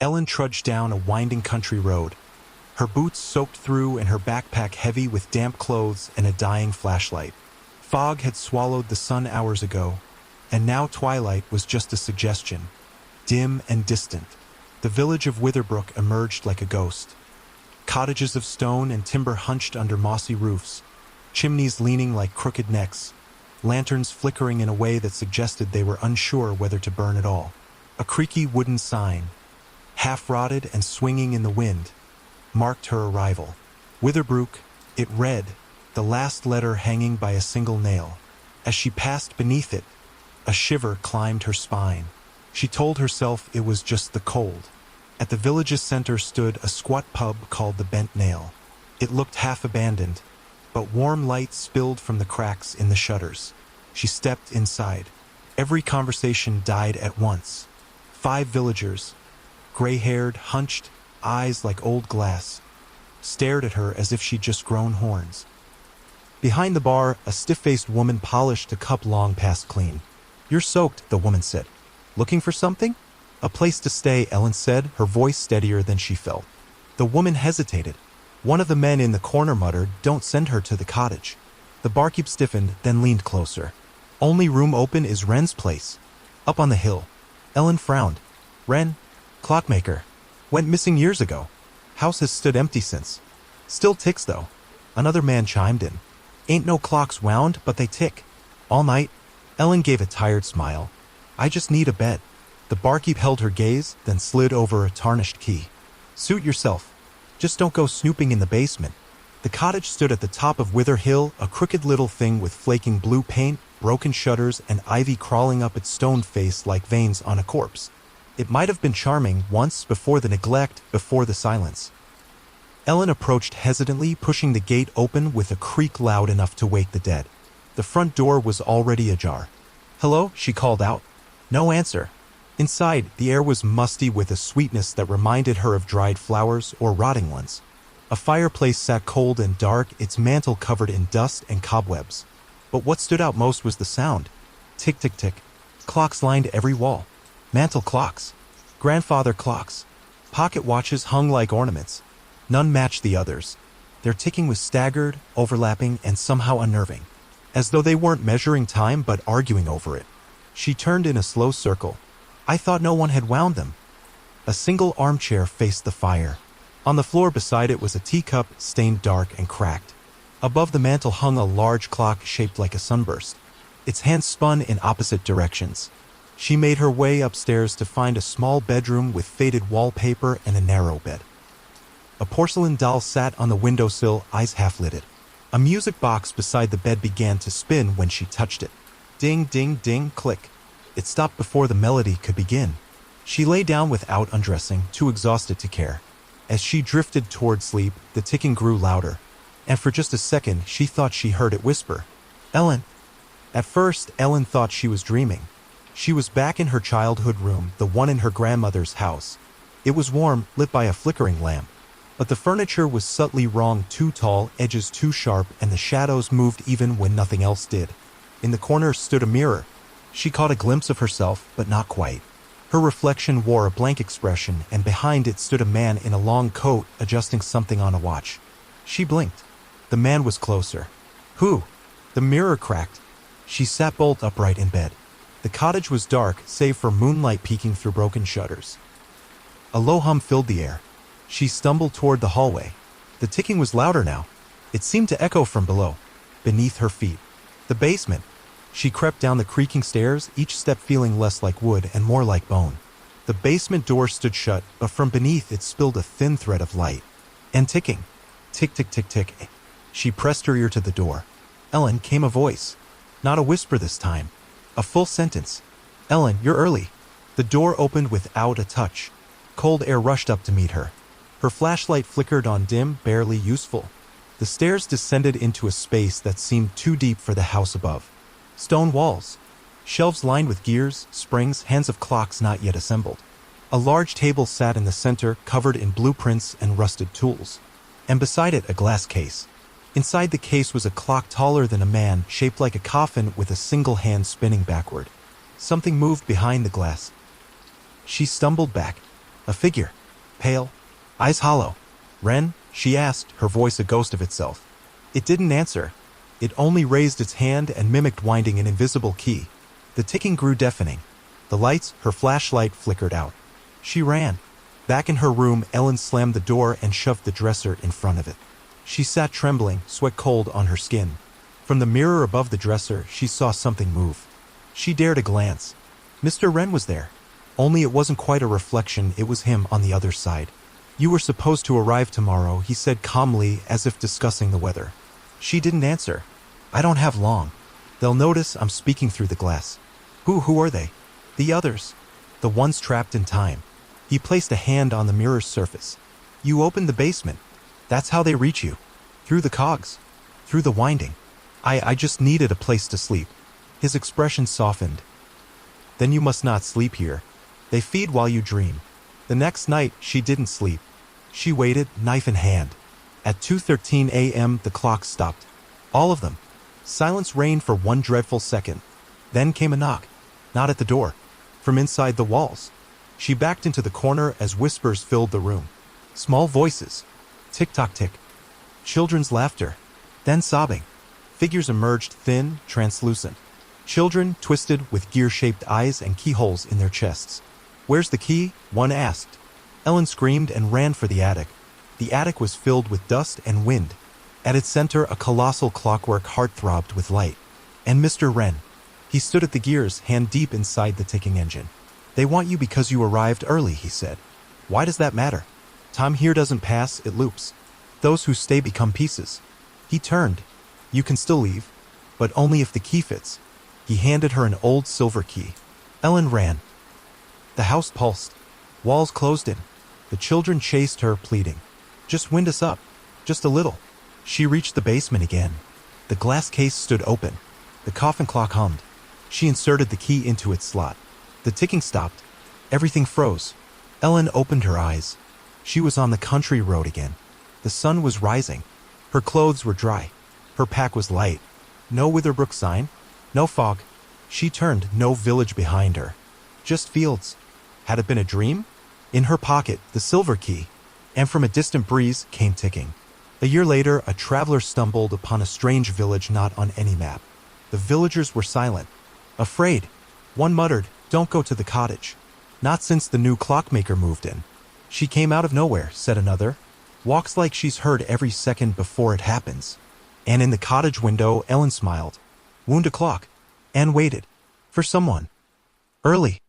Ellen trudged down a winding country road, her boots soaked through and her backpack heavy with damp clothes and a dying flashlight. Fog had swallowed the sun hours ago, and now twilight was just a suggestion, dim and distant. The village of Witherbrook emerged like a ghost. Cottages of stone and timber hunched under mossy roofs, chimneys leaning like crooked necks, lanterns flickering in a way that suggested they were unsure whether to burn at all. A creaky wooden sign, half-rotted and swinging in the wind, marked her arrival. Witherbrook, it read, the last letter hanging by a single nail. As she passed beneath it, a shiver climbed her spine. She told herself it was just the cold. At the village's center stood a squat pub called the Bent Nail. It looked half-abandoned, but warm light spilled from the cracks in the shutters. She stepped inside. Every conversation died at once. 5 villagers, gray-haired, hunched, eyes like old glass, stared at her as if she'd just grown horns. Behind the bar, a stiff-faced woman polished a cup long past clean. "You're soaked," the woman said. "Looking for something?" "A place to stay," Ellen said, her voice steadier than she felt. The woman hesitated. One of the men in the corner muttered, "Don't send her to the cottage." The barkeep stiffened, then leaned closer. "Only room open is Wren's place, up on the hill." Ellen frowned. "Wren? Clockmaker. Went missing years ago. House has stood empty since. Still ticks, though." Another man chimed in. "Ain't no clocks wound, but they tick. All night." Ellen gave a tired smile. "I just need a bed." The barkeep held her gaze, then slid over a tarnished key. "Suit yourself. Just don't go snooping in the basement." The cottage stood at the top of Wither Hill, a crooked little thing with flaking blue paint, broken shutters, and ivy crawling up its stone face like veins on a corpse. It might have been charming once, before the neglect, before the silence. Ellen approached hesitantly, pushing the gate open with a creak loud enough to wake the dead. The front door was already ajar. "Hello?" she called out. No answer. Inside, the air was musty with a sweetness that reminded her of dried flowers or rotting ones. A fireplace sat cold and dark, its mantel covered in dust and cobwebs. But what stood out most was the sound. Tick, tick, tick. Clocks lined every wall. Mantel clocks. Grandfather clocks. Pocket watches hung like ornaments. None matched the others. Their ticking was staggered, overlapping, and somehow unnerving. As though they weren't measuring time but arguing over it. She turned in a slow circle. "I thought no one had wound them." A single armchair faced the fire. On the floor beside it was a teacup, stained dark and cracked. Above the mantel hung a large clock shaped like a sunburst. Its hands spun in opposite directions. She made her way upstairs to find a small bedroom with faded wallpaper and a narrow bed. A porcelain doll sat on the windowsill, eyes half-lidded. A music box beside the bed began to spin when she touched it. Ding, ding, ding, click. It stopped before the melody could begin. She lay down without undressing, too exhausted to care. As she drifted toward sleep, the ticking grew louder, and for just a second she thought she heard it whisper, "Ellen." At first, Ellen thought she was dreaming. She was back in her childhood room, the one in her grandmother's house. It was warm, lit by a flickering lamp. But the furniture was subtly wrong, too tall, edges too sharp, and the shadows moved even when nothing else did. In the corner stood a mirror. She caught a glimpse of herself, but not quite. Her reflection wore a blank expression, and behind it stood a man in a long coat, adjusting something on a watch. She blinked. The man was closer. "Who?" The mirror cracked. She sat bolt upright in bed. The cottage was dark, save for moonlight peeking through broken shutters. A low hum filled the air. She stumbled toward the hallway. The ticking was louder now. It seemed to echo from below, beneath her feet. The basement. She crept down the creaking stairs, each step feeling less like wood and more like bone. The basement door stood shut, but from beneath it spilled a thin thread of light. And ticking. Tick, tick, tick, tick. She pressed her ear to the door. "Ellen," came a voice. Not a whisper this time. A full sentence. "Ellen, you're early." The door opened without a touch. Cold air rushed up to meet her. Her flashlight flickered on, dim, barely useful. The stairs descended into a space that seemed too deep for the house above. Stone walls. Shelves lined with gears, springs, hands of clocks not yet assembled. A large table sat in the center, covered in blueprints and rusted tools. And beside it, a glass case. Inside the case was a clock taller than a man, shaped like a coffin with a single hand spinning backward. Something moved behind the glass. She stumbled back. A figure. Pale. Eyes hollow. "Ren?" she asked, her voice a ghost of itself. It didn't answer. It only raised its hand and mimicked winding an invisible key. The ticking grew deafening. The lights, her flashlight, flickered out. She ran. Back in her room, Ellen slammed the door and shoved the dresser in front of it. She sat trembling, sweat cold on her skin. From the mirror above the dresser, she saw something move. She dared a glance. Mr. Wren was there. Only it wasn't quite a reflection, it was him on the other side. "You were supposed to arrive tomorrow," he said calmly, as if discussing the weather. She didn't answer. "I don't have long. They'll notice I'm speaking through the glass." Who are they?" "The others. The ones trapped in time." He placed a hand on the mirror's surface. "You opened the basement. That's how they reach you. Through the cogs. Through the winding. I just needed a place to sleep." His expression softened. "Then you must not sleep here. They feed while you dream." The next night, she didn't sleep. She waited, knife in hand. At 2:13 a.m., the clock stopped. All of them. Silence reigned for one dreadful second. Then came a knock. Not at the door. From inside the walls. She backed into the corner as whispers filled the room. Small voices. Tick-tock-tick. Children's laughter. Then sobbing. Figures emerged, thin, translucent. Children, twisted, with gear-shaped eyes and keyholes in their chests. "Where's the key?" one asked. Ellen screamed and ran for the attic. The attic was filled with dust and wind. At its center, a colossal clockwork heart throbbed with light. And Mr. Wren. He stood at the gears, hand deep inside the ticking engine. "They want you because you arrived early," he said. "Why does that matter? Time here doesn't pass, it loops. Those who stay become pieces." He turned. "You can still leave, but only if the key fits." He handed her an old silver key. Ellen ran. The house pulsed. Walls closed in. The children chased her, pleading. "Just wind us up. Just a little." She reached the basement again. The glass case stood open. The coffin clock hummed. She inserted the key into its slot. The ticking stopped. Everything froze. Ellen opened her eyes. She was on the country road again. The sun was rising. Her clothes were dry. Her pack was light. No Witherbrook sign. No fog. She turned, no village behind her. Just fields. Had it been a dream? In her pocket, the silver key. And from a distant breeze came ticking. A year later, a traveler stumbled upon a strange village not on any map. The villagers were silent. Afraid. One muttered, "Don't go to the cottage." "Not since the new clockmaker moved in." "She came out of nowhere," said another. "Walks like she's heard every second before it happens." And in the cottage window, Ellen smiled. Wound o'clock. And waited. For someone. Early.